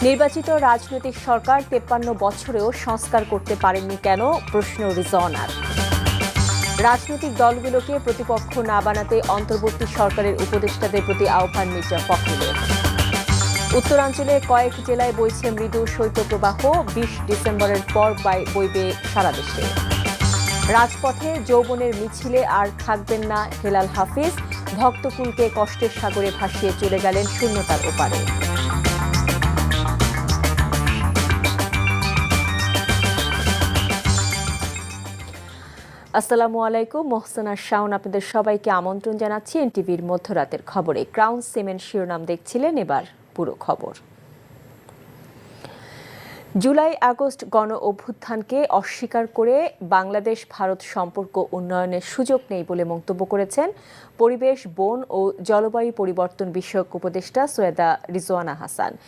নির্বাচিত রাজনৈতিক সরকার ৫৩ বছরেও সংস্কার করতে পারেননি কেন, প্রশ্ন রিজওয়ানার। রাজনৈতিক দলগুলোকে প্রতিপক্ষ না বানাতে অন্তর্বর্তী সরকারের উপদেষ্টাদের প্রতি আহ্বান মির্জা ফখরুলের। উত্তরাঞ্চলে কয়েক জেলায় বইছে মৃদু শৈত্যপ্রবাহ, ২০ ডিসেম্বরের পর বইবে সারা দেশে। রাজপথে যৌবনের মিছিলে আর থাকবেন না হেলাল হাফিজ, ভক্তকুলকে কষ্টের সাগরে ভাসিয়ে চলে গেলেন শূন্যতার ওপারে। আসসালামু আলাইকুম, মোহসেনা শাওন আপনাদের সবাইকে আমন্ত্রণ জানাচ্ছি এনটিভির মধ্যরাতের খবরে। ক্রাউন সিমেন্ট শিরোনাম দেখছিলেন, এবার পুরো খবর। জুলাই আগস্ট গণ অভ্যুত্থানকে অস্বীকার করে বাংলাদেশ ভারত সম্পর্ক উন্নয়নের সুযোগ নেই বলে মন্তব্য করেছেন পরিবেশ, বন ও জলবায়ু পরিবর্তন বিষয়ক উপদেষ্টা সৈয়দা রিজওয়ানা হাসান।